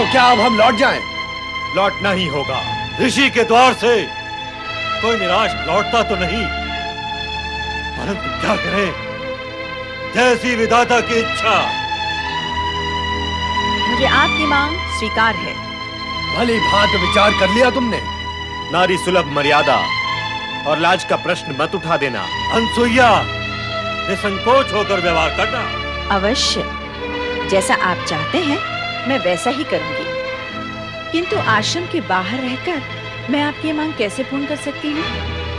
तो क्या अब हम लौट जाएं? लौटना ही होगा। ऋषि के द्वार से कोई निराश लौटता तो नहीं, परंतु क्या करें, जैसी विधाता की इच्छा। मुझे आपकी मांग स्वीकार है। भली भांति विचार कर लिया तुमने? नारी सुलभ मर्यादा और लाज का प्रश्न मत उठा देना। अनसुईया, निसंकोच होकर व्यवहार करना। अवश्य, जैसा आप चाहते हैं मैं वैसा ही करूंगी। किंतु आश्रम के बाहर रहकर मैं आपकी ये मांग कैसे पूर्ण कर सकती हूँ?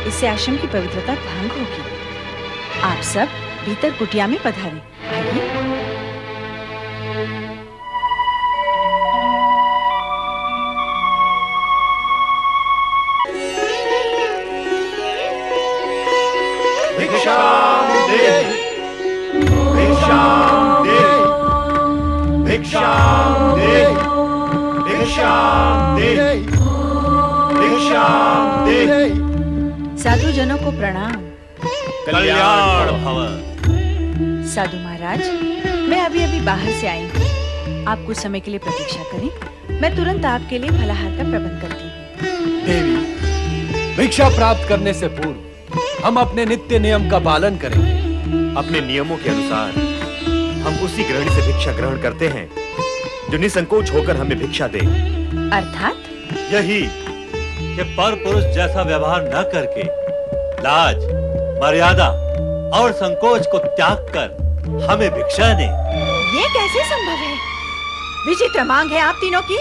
इससे आश्रम की पवित्रता भंग होगी। आप सब भीतर कुटिया में पधारें। आइए। भिक्षाम दे, भिक्षाम दे, भिक्षाम दे, भिक्षाम दे, भिक्षाम दे। साधुजनों को प्रणाम। कल्याण भव। साधु महाराज, मैं अभी अभी बाहर से आई हूँ। आप कुछ समय के लिए प्रतीक्षा करें, मैं तुरंत आपके लिए फलाहार का प्रबंध करती हूँ। देवी, भिक्षा प्राप्त करने से पूर्व हम अपने नित्य नियम का पालन करेंगे। अपने नियमों के अनुसार हम उसी गृहिणी से भिक्षा ग्रहण करते हैं जो निसंकोच होकर हमें भिक्षा दे। अर्थात यही कि पर पुरुष जैसा व्यवहार न करके लाज, मर्यादा और संकोच को त्याग कर हमें भिक्षा दे। ये कैसे संभव है? विचित्र मांग है आप तीनों की।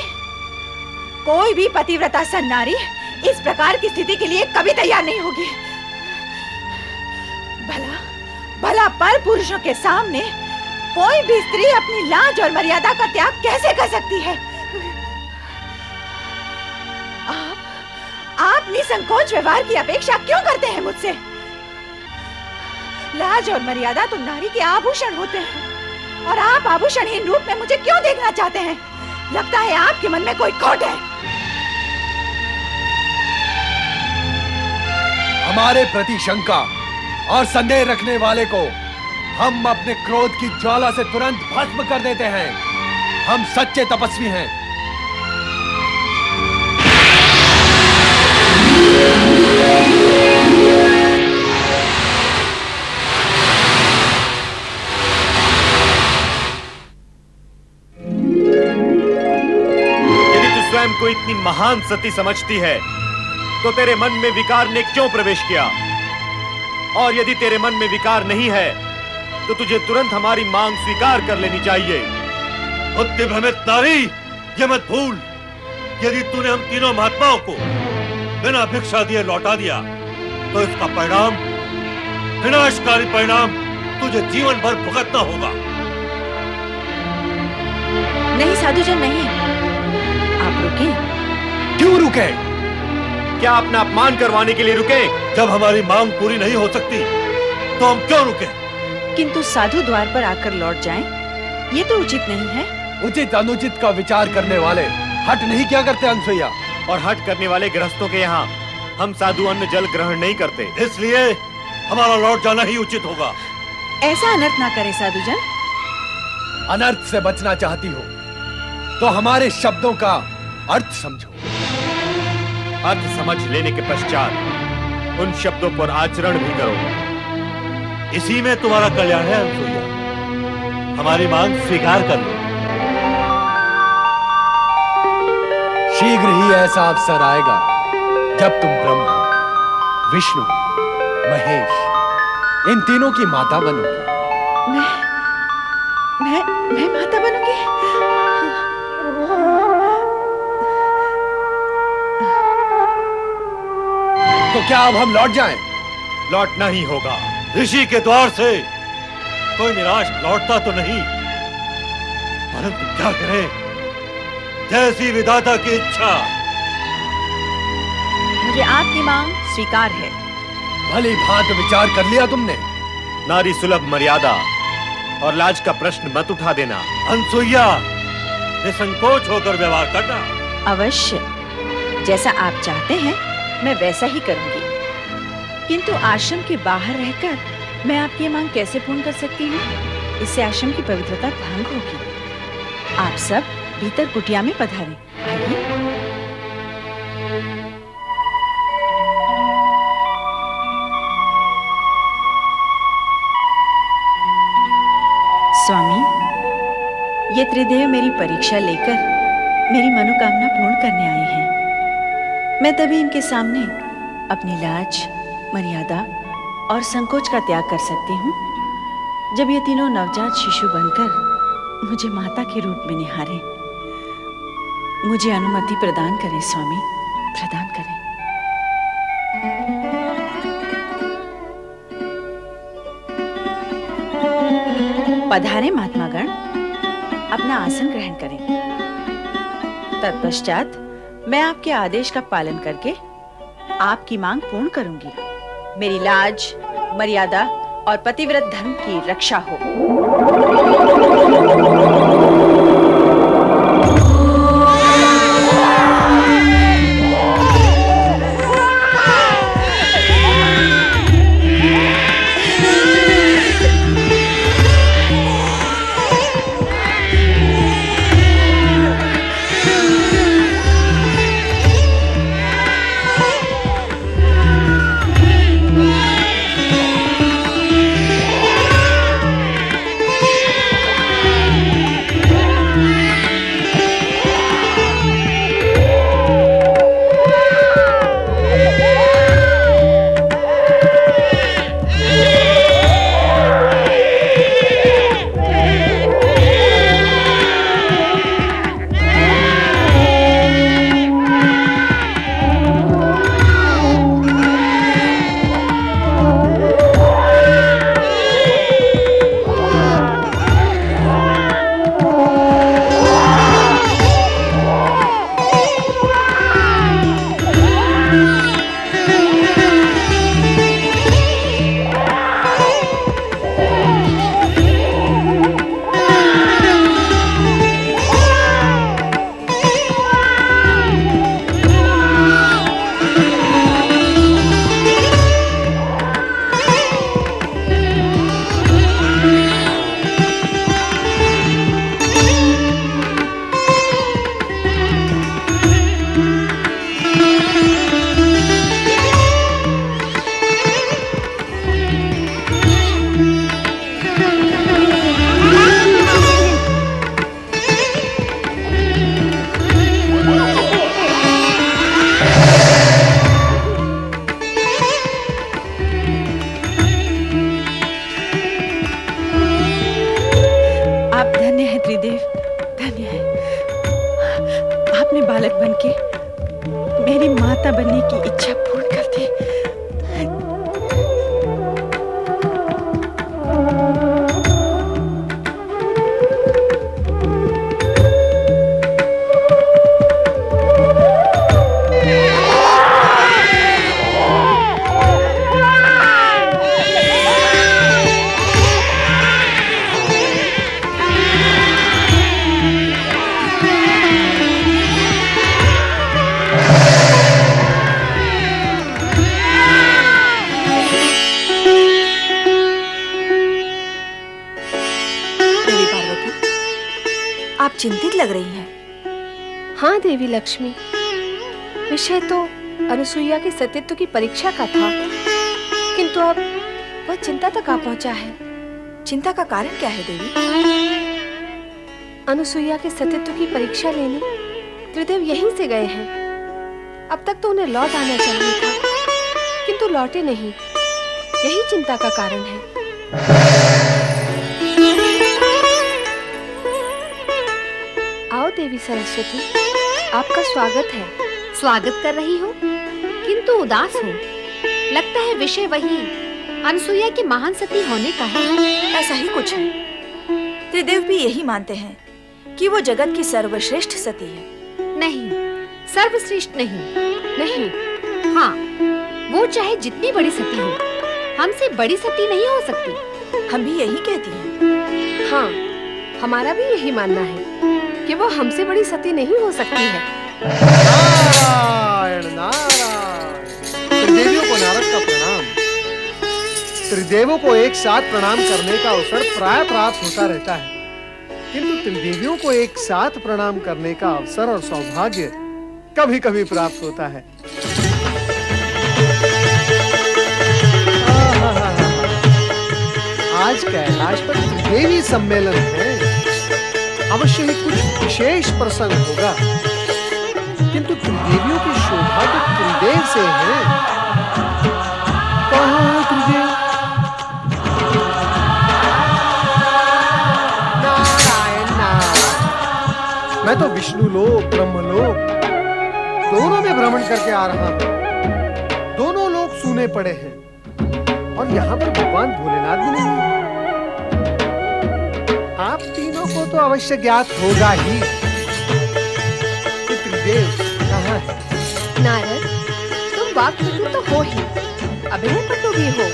कोई भी पतिव्रता सन्नारी इस प्रकार की स्थिति के लिए कभी तैयार नहीं होगी। भला भला पर पुरुषों के सामने कोई भी स्त्री अपनी लाज और मर्यादा का त्याग कैसे कर सकती है? आप निसंकोच व्यवहार की अपेक्षा क्यों करते हैं मुझसे? लाज और मर्यादा तो नारी के आभूषण होते हैं, और आप आभूषणहीन रूप में मुझे क्यों देखना चाहते हैं? लगता है आपके मन में कोई खोट है। हमारे प्रति शंका और संदेह रखने वाले को हम अपने क्रोध की ज्वाला से तुरंत भस्म कर देते हैं। हम सच्चे तपस्वी हैं। यदि तू स्वयं को इतनी महान सती समझती है तो तेरे मन में विकार ने क्यों प्रवेश किया? और यदि तेरे मन में विकार नहीं है तो तुझे तुरंत हमारी मांग स्वीकार कर लेनी चाहिए। बुद्धि भ्रमित नारी, ये मत भूल, यदि तूने हम तीनों महात्माओं को बिना भिक्षा दिए लौटा दिया तो इसका परिणाम, विनाशकारी परिणाम तुझे जीवन भर भुगतना होगा। नहीं साधुजन, नहीं। आप रुके। क्यों रुके? क्या अपना अपमान करवाने के लिए रुके? जब हमारी मांग पूरी नहीं हो सकती तो हम क्यों रुके? किंतु साधु द्वार पर आकर लौट जाएं, ये तो उचित नहीं है। उचित अनुचित का विचार करने वाले हट नहीं क्या करते अनसुईया? और हट करने वाले गृहस्थों के यहाँ हम साधु अन्न जल ग्रहण नहीं करते, इसलिए हमारा लौट जाना ही उचित होगा। ऐसा अनर्थ ना करे साधुजन। अनर्थ से बचना चाहती हो तो हमारे शब्दों का अर्थ समझो। अर्थ समझ लेने के पश्चात उन शब्दों पर आचरण भी करो। इसी में तुम्हारा कल्याण है अनसुईया। हमारी मांग स्वीकार कर लो। शीघ्र ही ऐसा अवसर आएगा जब तुम ब्रह्मा, विष्णु, महेश इन तीनों की माता बनोगी। मैं माता बनूंगी? तो क्या अब हम लौट जाएं? लौटना ही होगा। ऋषि के द्वार से कोई निराश लौटता तो नहीं, परंतु क्या करें, जैसी विधाता की इच्छा। मुझे आपकी मांग स्वीकार है। भली भांति विचार कर लिया तुमने? नारी सुलभ मर्यादा और लाज का प्रश्न मत उठा देना। अनसुईया, निसंकोच होकर व्यवहार करना। अवश्य, जैसा आप चाहते हैं मैं वैसा ही करूंगी। किंतु आश्रम के बाहर रहकर मैं आपकी मांग कैसे पूर्ण कर सकती हूँ? इससे आश्रम की पवित्रता भंग होगी। आप सब भीतर कुटिया में पधारें। आइए। स्वामी, ये त्रिदेव मेरी परीक्षा लेकर मेरी मनोकामना पूर्ण करने आए हैं। मैं तभी इनके सामने अपनी लाज, मर्यादा और संकोच का त्याग कर सकती हूँ जब ये तीनों नवजात शिशु बनकर मुझे माता के रूप में निहारें। मुझे अनुमति प्रदान करें स्वामी, प्रदान करें। पधारे महात्मागण, अपना आसन ग्रहण करें। तत्पश्चात मैं आपके आदेश का पालन करके आपकी मांग पूर्ण करूंगी। मेरी लाज, मर्यादा और पतिव्रत धर्म की रक्षा हो। बालक बनके मेरी माता बनने की इच्छा पूर्ण कर दी। आप चिंतित लग रही हैं। हाँ देवी लक्ष्मी, विषय तो अनुसुईया के सतीत्व की परीक्षा का था, किंतु अब वह चिंता तक आ पहुंचा है। चिंता का कारण क्या है देवी? अनुसुईया के सतीत्व की परीक्षा लेने त्रिदेव यहीं से गए हैं। अब तक तो उन्हें लौट आना चाहिए था, किंतु लौटे नहीं। यही चिंता का कारण है। आओ देवी सरस्वती, आपका स्वागत है। स्वागत कर रही हो, किंतु उदास हो। लगता है विषय वही अनुसुईया के महान सती होने का है। ऐसा ही कुछ है। त्रिदेव भी यही मानते हैं कि वो जगत की सर्वश्रेष्ठ सती है। नहीं, सर्वश्रेष्ठ नहीं। नहीं, हाँ, वो चाहे जितनी बड़ी सती हो, हमसे बड़ी सती नहीं हो सकती। हम भी यही कहती हैं। हाँ, हमारा भी यही मानना है कि वो हमसे बड़ी सती नहीं हो सकती है। नारायण नारायण। त्रिदेवियों को नारद का प्रणाम। त्रिदेवों को एक साथ प्रणाम करने का अवसर प्राय प्राप्त होता रहता है, किंतु त्रिदेवियों को एक साथ प्रणाम करने का अवसर और सौभाग्य कभी-कभी प्राप्त होता है। आज कैलाश पर त्रिदेवी सम्मेलन है। अवश्य ही कुछ विशेष प्रसंग होगा, किंतु त्रिदेवियों की शोभा तो त्रिदेव से है। कहाँ है त्रिदेव? नारायण नारायण। मैं तो विष्णु लोक, ब्रह्मलोक दोनों में भ्रमण करके आ रहा हूं। दोनों लोग सूने पड़े हैं और यहाँ पर भगवान भोलेनाथ भी नहीं है। आप तीनों को तो अवश्य ज्ञात होगा ही कि त्रिदेव कहाँ है। नारद, तुम वाक्पटु तो हो ही, अभिनय पटु भी हो।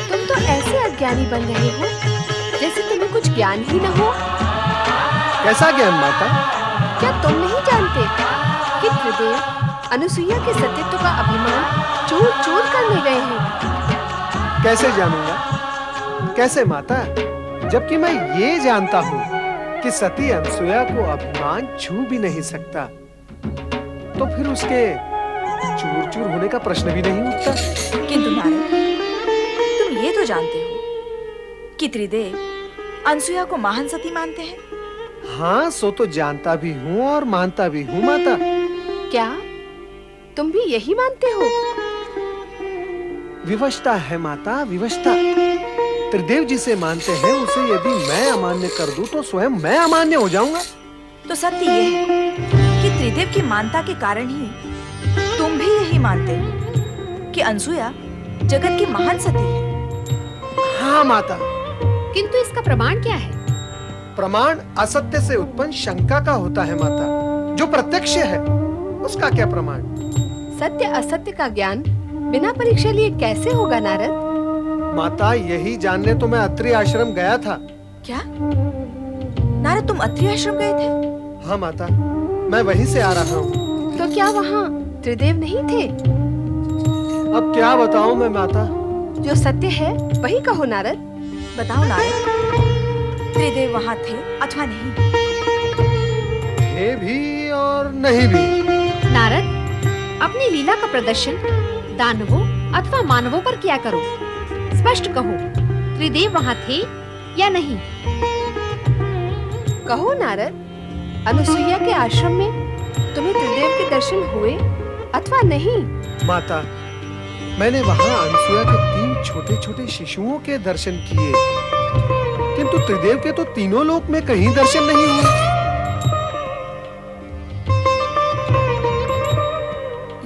तुम तो ऐसे अज्ञानी बन रहे हो जैसे तुम्हें कुछ ज्ञान ही न हो। कैसा ज्ञान माता? क्या तुम नहीं जानते कि त्रिदेव अनुसुईया के सतीत्व का अभिमान चूर चूर करने गए हैं? कैसे जानूंगा? कैसे माता? जबकि मैं ये जानता हूँ कि सती अनसुया को अभिमान छू भी नहीं सकता, तो फिर उसके चूर चूर होने का प्रश्न भी नहीं उठता। किंतु नारद, तुम ये तो जानते हो कि त्रिदेव अनसुया को महान सती मानते हैं। हाँ, सो तो जानता भी हूँ और मानता भी हूँ माता। क्या तुम भी यही मानते हो? विवशता है माता, विवशता। त्रिदेव जिसे मानते हैं उसे यदि मैं अमान्य कर दूं तो स्वयं मैं अमान्य हो जाऊंगा। तो सत्य ये है कि त्रिदेव की मानता के कारण ही तुम भी यही मानते हो कि अनसुया जगत की महान सती है। हाँ माता। किंतु इसका प्रमाण क्या है? प्रमाण असत्य से उत्पन्न शंका का होता है माता। जो प्रत्यक्ष है उसका क्या प्रमाण? सत्य असत्य का ज्ञान बिना परीक्षा लिए कैसे होगा नारद? माता, यही जानने तो मैं अत्रि आश्रम गया था। क्या नारद, तुम अत्रि आश्रम गए थे? हाँ माता, मैं वहीं से आ रहा हूँ। तो क्या वहाँ त्रिदेव नहीं थे? अब क्या बताऊँ मैं माता? जो सत्य है वही कहो नारद। बताओ नारद, त्रिदेव वहाँ थे अथवा नहीं? थे भी और नहीं भी। नारद, अपनी लीला का प्रदर्शन दानवों अथवा मानवों पर किया करो। स्पष्ट कहो, त्रिदेव वहाँ थे या नहीं? कहो नारद, अनुसुईया के आश्रम में तुम्हें त्रिदेव के दर्शन हुए अथवा नहीं? माता, मैंने वहाँ अनसुया के 3 छोटे-छोटे शिशुओं के दर्शन किए, किंतु त्रिदेव के तो तीनों लोक में कहीं दर्शन नहीं हुए।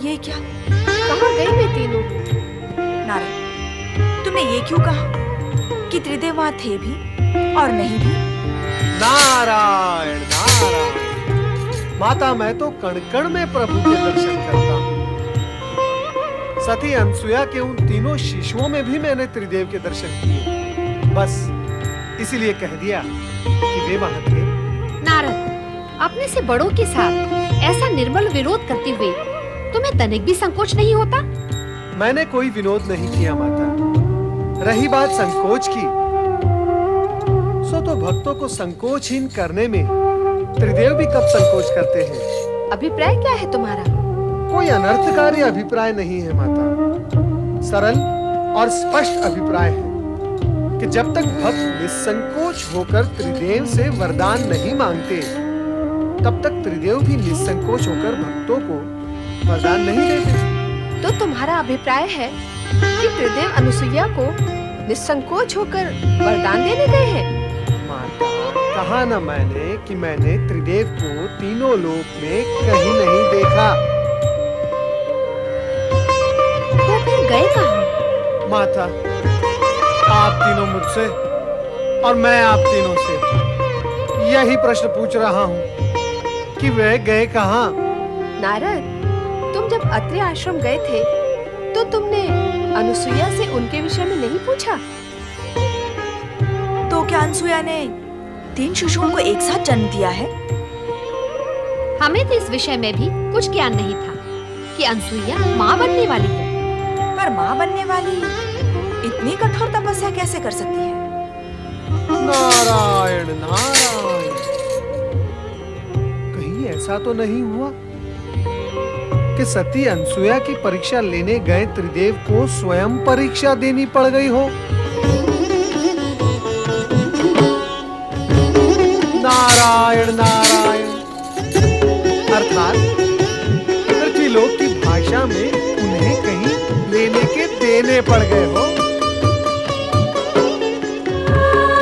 ये क्या? कहाँ गए वे तीनों? नारद, तुमने ये क्यों कहा कि त्रिदेव वहाँ थे भी और नहीं भी? नारायण नारायण। माता, मैं तो कण-कण में प्रभु के दर्शन करता हूँ। सती अनसुया के उन तीनों शिशुओं में भी मैंने त्रिदेव के दर्शन किए। बस इसीलिए कह दिया कि वे वहाँ थे। नारद, अपने से बड़ों के साथ ऐसा निर्मल विरोध करते हुए तुम्हें तनिक भी संकोच नहीं होता? मैंने कोई विनोद नहीं किया माता। रही बात संकोच की, सो तो भक्तों को संकोचहीन करने में त्रिदेव भी कब संकोच करते हैं। अभिप्राय क्या है तुम्हारा? कोई अनर्थकारी अभिप्राय नहीं है माता। सरल और स्पष्ट अभिप्राय है कि जब तक भक्त निसंकोच होकर त्रिदेव से वरदान नहीं मांगते, तब तक त्रिदेव भी निसंकोच होकर भक्तों को वरदान नहीं देते। तो तुम्हारा अभिप्राय है कि त्रिदेव अनुसुईया को निसंकोच होकर वरदान देने गए हैं? माता, कहा न मैंने कि मैंने त्रिदेव को तीनों लोक में कहीं नहीं देखा। तो फिर गए कहाँ? माता, आप तीनों मुझसे और मैं आप तीनों से यही प्रश्न पूछ रहा हूँ कि वे गए कहाँ? नारद, तुम जब अत्रि आश्रम गए थे तो तुमने अनुसुईया से उनके विषय में नहीं पूछा? तो क्या अनसुया ने 3 शिशुओं को एक साथ जन्म दिया है? हमें तो इस विषय में भी कुछ ज्ञान नहीं था कि अनसुईया माँ बनने वाली है। पर माँ बनने वाली इतनी कठोर तपस्या कैसे कर सकती है? नारायण नारायण, कहीं ऐसा तो नहीं हुआ कि सती अनसुया की परीक्षा लेने गए त्रिदेव को स्वयं परीक्षा देनी पड़ गई हो? नारायण नारायण, अर्थात पृथ्वीलोक की भाषा में उन्हें कहीं लेने के देने पड़ गए हो।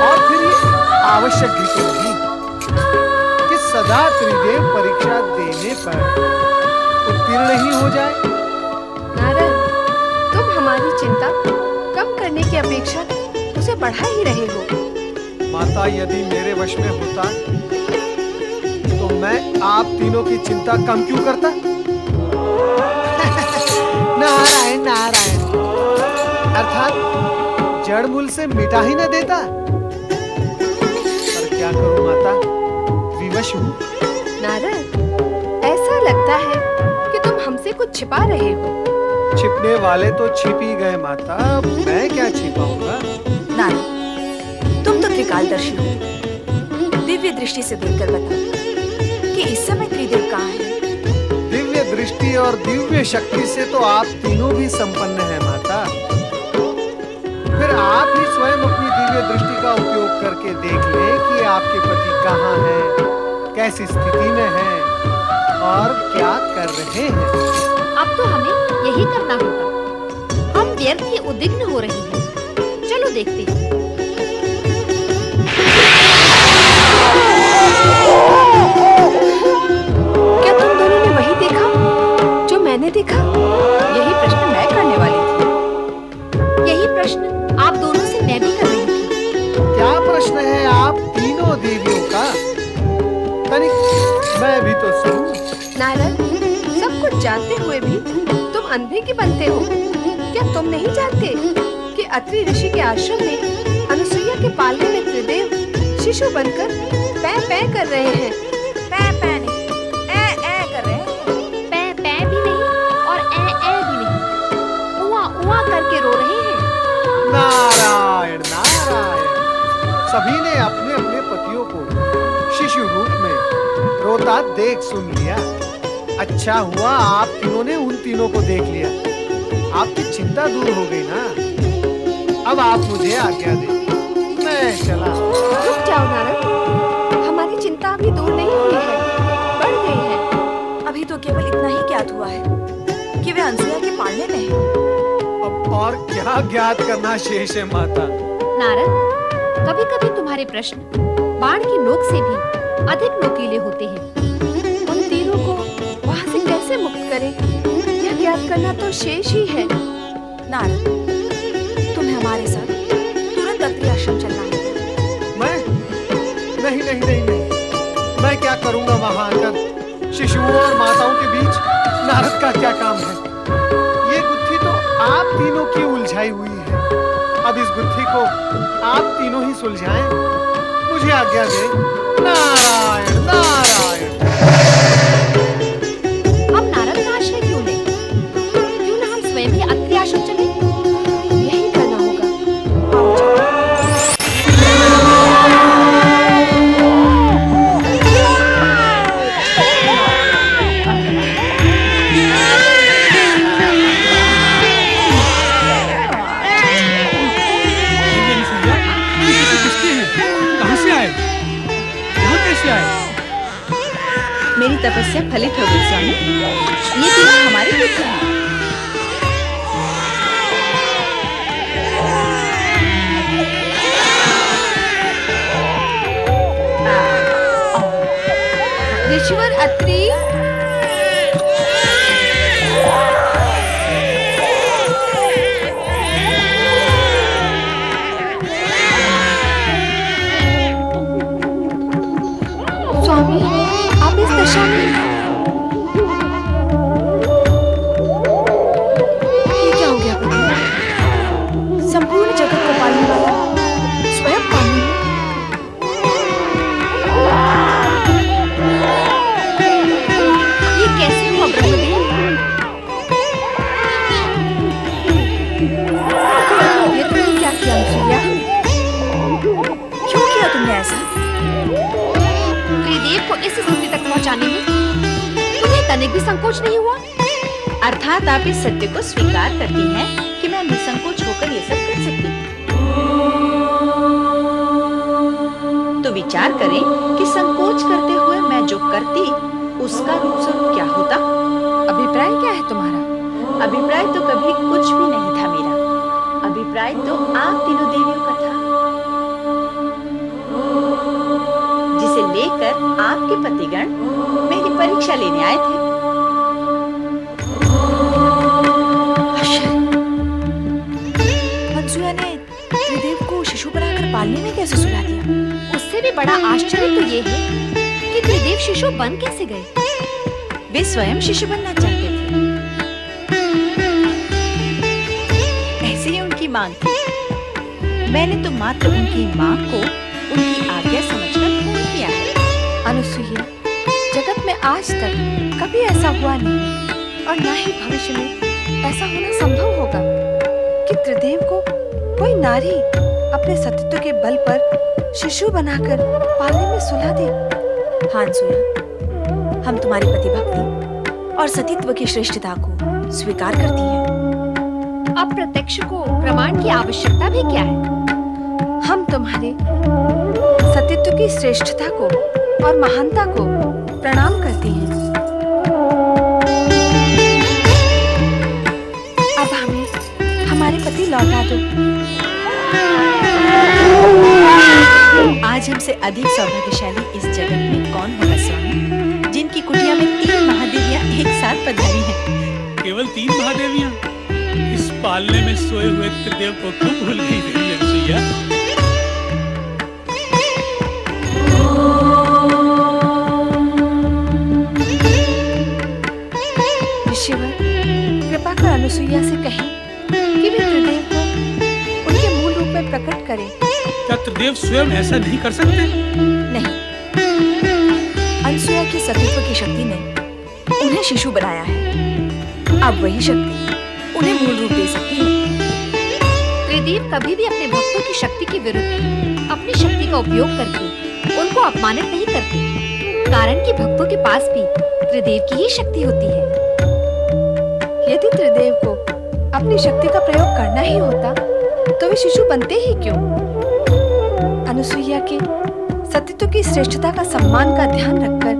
और फिर ये आवश्यक भी तो नहीं कि सदा त्रिदेव परीक्षा देने पर उत्तीर्ण ही हो जाए। नारद, तुम हमारी चिंता कम करने की अपेक्षा उसे बढ़ा ही रहे हो। माता, यदि मेरे वश में होता तो मैं आप तीनों की चिंता कम क्यों करता? नारायण नारायण, अर्थात जड़ मूल से मिटा ही न देता। पर क्या करूं माता, विवश हूं। नारद, ऐसा लगता है कि तुम हमसे कुछ छिपा रहे हो। छिपने वाले तो छिप ही गए माता, मैं क्या छिपाऊंगा? नारद, तुम तो त्रिकालदर्शी हो। दिव्य दृष्टि से देखकर बता कि इस समय त्रिदेव कहाँ है। दिव्य दृष्टि और दिव्य शक्ति से तो आप तीनों भी संपन्न हैं माता। फिर आप ही स्वयं अपनी दिव्य दृष्टि का उपयोग करके देख लें कि आपके पति कहाँ हैं, कैसी स्थिति में हैं और क्या कर रहे हैं। अब तो हमें यही करना होगा। हम व्यर्थ ही उद्विग्न हो रही हैं। चलो देखते हैं। क्या तुम दोनों ने वही देखा जो मैंने देखा? यही प्रश्न मैं करने वाली थी। यही प्रश्न आप दोनों से मैं भी कर रही थी। क्या प्रश्न है आप तीनों देवियों का? तनिक मैं भी तो सुनूं। नारद, सब कुछ जानते हुए भी तुम अंधे की बनते हो। क्या तुम नहीं जानते कि अत्रि ऋषि के आश्रम में अनुसुईया के पालने में त्रिदेव शिशु बनकर पै पै कर रहे हैं? पै पै नहीं, ए कर रहे हैं। पै पै भी नहीं और ए भी नहीं, उआ उआ करके रो रहे हैं। नारायण नारायण, सभी ने अपने अपने पतियों को शिशु रूप में रोता देख सुन लिया। अच्छा हुआ आप तीनों ने उन तीनों को देख लिया, आपकी चिंता दूर हो गई ना। अब आप मुझे आज्ञा दें, मैं चला। रुक जाओ नारद, हमारी चिंता अभी दूर नहीं हुई है, बढ़ गई है। अभी तो केवल इतना ही ज्ञात हुआ है कि वे अनसुया के पालने में हैं। अब और क्या ज्ञात करना शेष है माता? नारद, कभी कभी तुम्हारे प्रश्न बाण की नोक से भी अधिक नोकीले होते हैं। उन तीनों को वहाँ से कैसे मुक्त करें, यह ज्ञात करना तो शेष ही है। नारद, तुम्हें हमारे साथ तुरंत अत्रि आश्रम चलना होगा। मैं नहीं नहीं नहीं नहीं, मैं क्या करूंगा वहां आकर? शिशुओं और माताओं के बीच नारद का क्या काम है? ये गुत्थी तो आप तीनों की उलझाई हुई है। अब इस गुत्थी को आप तीनों ही सुलझाएं। मुझे आज्ञा दें। नारायण नारायण। हम नारद का आश्रय क्यों लें? क्यों ना हम स्वयं ही अत्रि आश्रम चलें? यही करना होगा। आओ चलो। कहाँ से आए? यहाँ कैसे आए? मेरी तपस्या फलित हो गई स्वामी। ये तीनों हमारे पुत्र हैं। ऋषिवर अत्रि, स्वामी, आप इस दशा में ये क्या हो गया? संपूर्ण जगत को पालने वाला स्वयं पानी में। ये कैसे हुआ ब्रह्मदेव? सुलाने में तुम्हें तनिक भी संकोच नहीं हुआ? अर्थात आप इस सत्य को स्वीकार करती हैं कि मैं निसंकोच होकर ये सब कर सकती हूँ। तो विचार करें कि संकोच करते हुए मैं जो करती उसका रूप स्वरूप क्या होता। अभिप्राय क्या है तुम्हारा? अभिप्राय तो कभी कुछ भी नहीं था मेरा। अभिप्राय तो आप तीनों देवियों का था, जिसे लेकर आपके पतिगण मेरी परीक्षा लेने आए थे। अनसुया ने त्रिदेव को शिशु बनाकर पालने में कैसे सुला दिया? उससे भी बड़ा आश्चर्य तो ये है कि त्रिदेव शिशु बन कैसे गए? वे स्वयं शिशु बनना चाहते थे, ऐसी ही उनकी मांग थी। मैंने तो मात्र उनकी मांग को उनकी आज्ञा समझकर पूर्ण किया है। अनुसुईया, जगत में आज तक कभी ऐसा हुआ नहीं और ना ही भविष्य में ऐसा होना संभव होगा कि त्रिदेव को कोई नारी अपने सतीत्व के बल पर शिशु बनाकर पालने में सुला दे। हाँ अनसुया, हम तुम्हारी पतिभक्ति और सतीत्व की श्रेष्ठता को स्वीकार करती हैं। अब प्रत्यक्ष को प्रमाण की आवश्यकता भी क्या है? हम तुम्हारे सतीत्व की श्रेष्ठता को और महानता को प्रणाम करती हैं। अब हमें हमारे पति लौटा दो। आज हमसे अधिक सौभाग्यशाली इस जगत में कौन होगा स्वामी, जिनकी कुटिया में 3 महादेवियां एक साथ पधारी हैं। केवल 3 महादेवियां? इस पालने में सोए हुए त्रिदेव को क्यों भूल गई देवी अनसुईया? ऋषिवर, कृपा कर अनुसुईया से कहें कि वे त्रिदेव को उनके मूल रूप में प्रकट करें। क्या त्रिदेव स्वयं ऐसा नहीं कर सकते? नहीं, अनसुया की सतीत्व की शक्ति ने उन्हें शिशु बनाया है। अब वही शक्ति उन्हें मूल रूप दे सकती है। त्रिदेव कभी भी अपने भक्तों की शक्ति के विरुद्ध अपनी शक्ति का उपयोग करके उनको अपमानित नहीं करते, कारण कि भक्तों के पास भी त्रिदेव की ही शक्ति होती है। यदि त्रिदेव को अपनी शक्ति का प्रयोग करना ही होता तो वे शिशु बनते ही क्यों? अनुसुईया के सतीत्व की श्रेष्ठता का सम्मान का ध्यान रखकर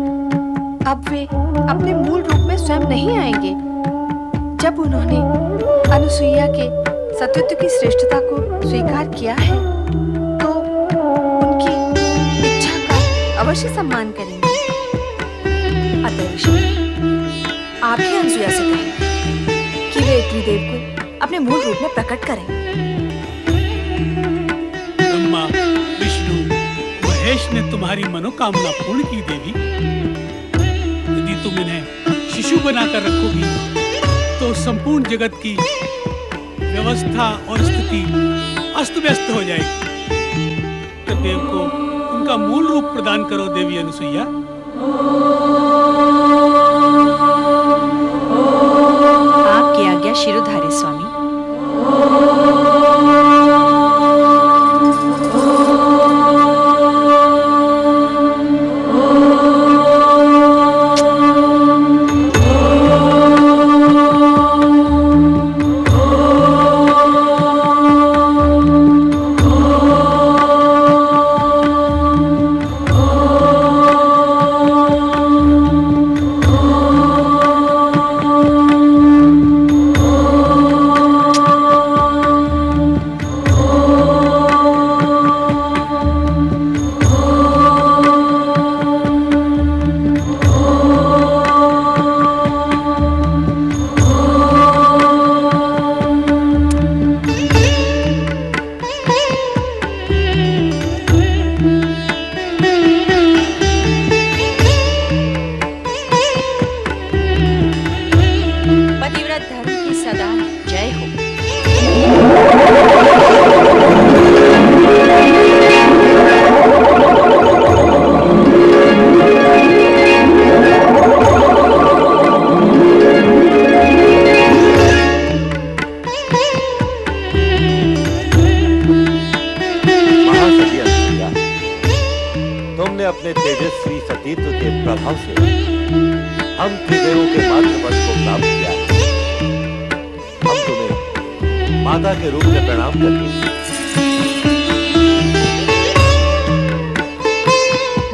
अब वे अपने मूल रूप में स्वयं नहीं आएंगे। जब उन्होंने अनुसुईया के सतीत्व की श्रेष्ठता को स्वीकार किया है तो उनकी इच्छा का अवश्य सम्मान करेंगे। अतः ऋषि, आप ही अनसुया से कहें कि वे त्रिदेव को अपने मूल रूप में प्रकट करें। ब्रह्मा, विष्णु, महेश ने तुम्हारी मनोकामना पूर्ण की देवी। यदि तुम इन्हें शिशु बनाकर रखोगी तो संपूर्ण जगत की व्यवस्था और स्थिति अस्त व्यस्त हो जाएगी। त्रिदेव को उनका मूल रूप प्रदान करो देवी अनसुईया। आपकी आज्ञा शिरोधार्य स्वामी। हम त्रिदेवों के मातृपद को प्राप्त किया है। हम तुम्हें माता के रूप में प्रणाम करते हैं।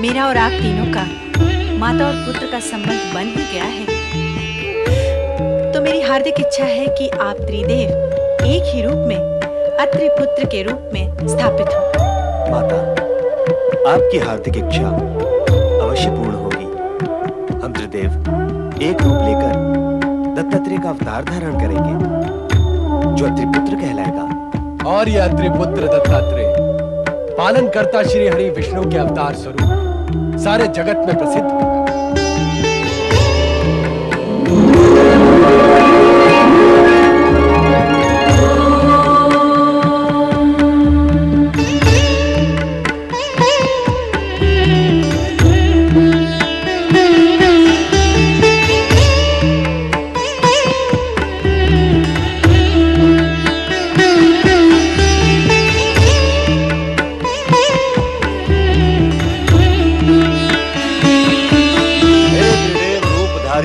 मेरा और आप तीनों का माता और पुत्र का संबंध बन ही गया है, तो मेरी हार्दिक इच्छा है कि आप त्रिदेव एक ही रूप में अत्रि पुत्र के रूप में स्थापित हो। माता, आपकी हार्दिक इच्छा अवश्य पूर्ण होगी। हम त्रिदेव एक रूप लेकर दत्तात्रेय का अवतार धारण करेंगे, जो अत्रिपुत्र कहलाएगा। और यह अत्रिपुत्र दत्तात्रेय पालनकर्ता श्री हरि विष्णु के अवतार स्वरूप सारे जगत में प्रसिद्ध होगा।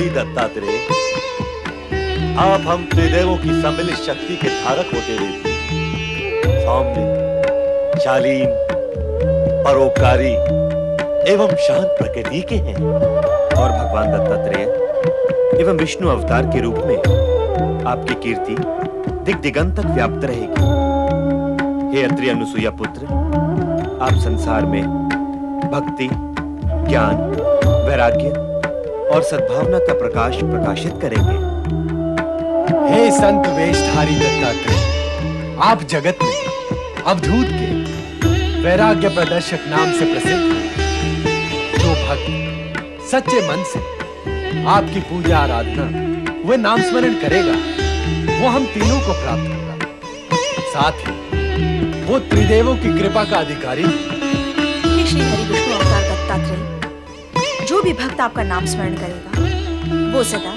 दत्तात्रेय, आप हम त्रिदेवों की सम्मिलित शक्ति के धारक होते हुए सौम्य, शालीन, परोपकारी एवं शांत प्रकृति के हैं। और भगवान दत्तात्रेय एवं विष्णु अवतार के रूप में आपकी कीर्ति दिग दिगंत तक व्याप्त रहेगी। हे अत्रि अनुसुईया पुत्र, आप संसार में भक्ति, ज्ञान, वैराग्य और सद्भावना का प्रकाश प्रकाशित करेंगे। हे संत वेशधारी दत्तात्रेय, आप जगत में अवधूत के वैराग्य प्रदर्शक नाम से प्रसिद्ध हैं। जो भक्त सच्चे मन से आपकी पूजा आराधना व नाम स्मरण करेगा, वो हम तीनों को प्राप्त होगा। साथ ही वो त्रिदेवों की कृपा का अधिकारी। हे श्री हरि विष्णु अवतार दत्तात्रेय, जो भी भक्त आपका नाम स्मरण करेगा वो सदा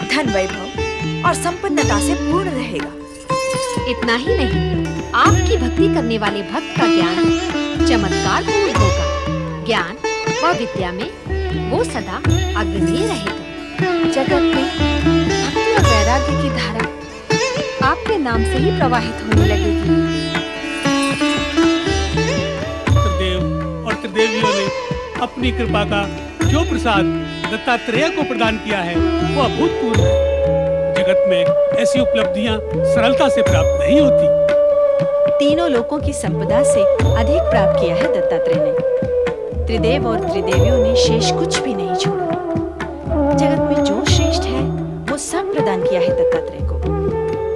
धन, वैभव और संपन्नता से पूर्ण रहेगा। इतना ही नहीं, आपकी भक्ति करने वाले भक्त का ज्ञान चमत्कार पूर्ण होगा। ज्ञान व विद्या में वो सदा अग्रणीय रहेगा। जगत में भक्ति और वैराग्य की धारा आपके नाम से ही प्रवाहित होने लगेगी। त्रिदेव और त्रिदेवियों ने अपनी कृपा का जो प्रसाद दत्तात्रेय को प्रदान किया है वो अभूतपूर्व है। जगत में ऐसी उपलब्धियां सरलता से प्राप्त नहीं होती। तीनों लोकों की संपदा से अधिक प्राप्त किया है दत्तात्रेय ने। त्रिदेव और त्रिदेवियों ने शेष कुछ भी नहीं छोड़ा। जगत में जो श्रेष्ठ है वो सब प्रदान किया है दत्तात्रेय को।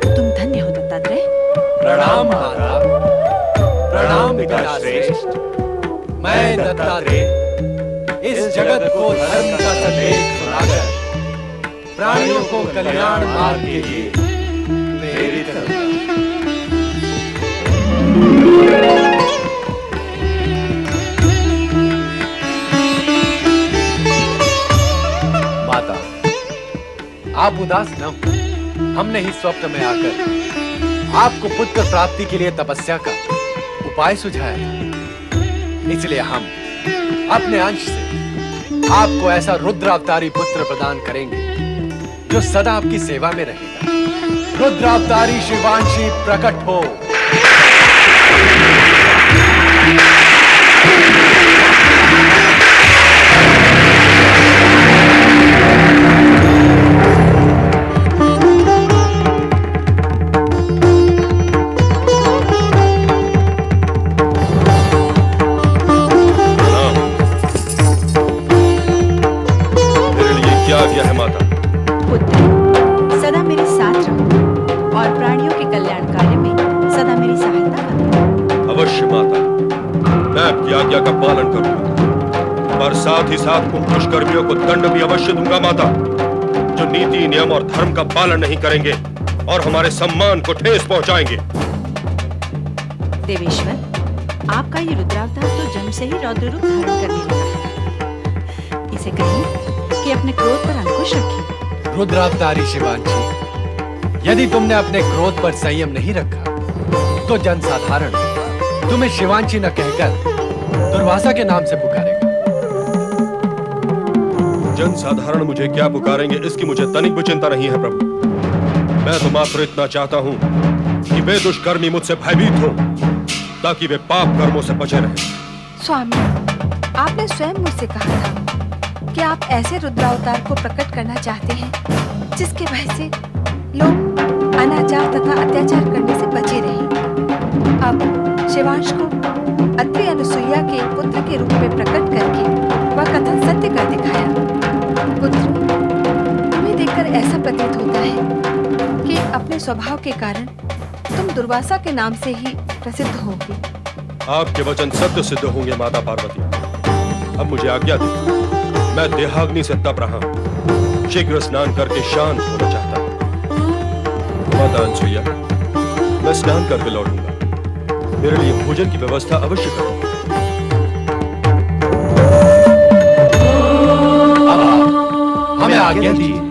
तुम धन्य हो दत्तात्रेय। प्रणाम माता, प्रणाम पिता श्रेष्ठ। मैं दत्तात्रेय इस जगत को धर्म का संदेश सुनाकर प्राणियों को कल्याण मार्ग के लिए प्रेरित करूंगा। माता, आप उदास न हो। हमने ही स्वप्न में आकर आपको पुत्र प्राप्ति के लिए तपस्या का उपाय सुझाया था। इसलिए हम अपने अंश से आपको ऐसा रुद्रावतारी पुत्र प्रदान करेंगे जो सदा आपकी सेवा में रहेगा। रुद्रावतारी शिवांशी प्रकट हो। का पालन करूंगा, पर साथ ही साथ उन दुष्कर्मियों को दंड भी अवश्य दूंगा माता, जो नीति, नियम और धर्म का पालन नहीं करेंगे और हमारे सम्मान को ठेस पहुंचाएंगे। देवेश्वर, आपका ये रुद्रावतार तो जन्म से ही रौद्र रूप धारण करने लगा है। इसे कहिए कि अपने क्रोध पर अंकुश रखिए। रुद्रावतारी शिवांशी, यदि तुमने अपने क्रोध पर संयम नहीं रखा तो जनसाधारण तुम्हें शिवांशी न कहकर दुर्वासा के नाम से पुकारेगा। जनसाधारण मुझे क्या पुकारेंगे इसकी मुझे तनिक भी चिंता नहीं है प्रभु। मैं तो मात्र इतना चाहता हूँ कि वे दुष्कर्मी मुझसे भयभीत हो, ताकि वे पाप कर्मों से बचे रहें। स्वामी, आपने स्वयं मुझसे कहा था कि आप ऐसे रुद्रावतार को प्रकट करना चाहते हैं जिसके भय से लोग अनाचार तथा अत्याचार करने से बचे रहें। अब शिवांश को अत्रि अनुसुईया के पुत्र के रूप में प्रकट करके वह कथन सत्य कर दिखाया। पुत्र, तुम्हें देखकर ऐसा प्रतीत होता है कि अपने स्वभाव के कारण तुम दुर्वासा के नाम से ही प्रसिद्ध होगे। आपके वचन सत्य सिद्ध होंगे माता पार्वती। अब मुझे आज्ञा दे, मैं देहाग्नि से तप रहा हूँ, शीघ्र स्नान करके शांत होना चाहता हूँ। माता अनसुईया, मैं स्नान करके लौटूंगा, मेरे लिए भोजन की व्यवस्था अवश्य करो। अब हमें आज्ञा दीजिए।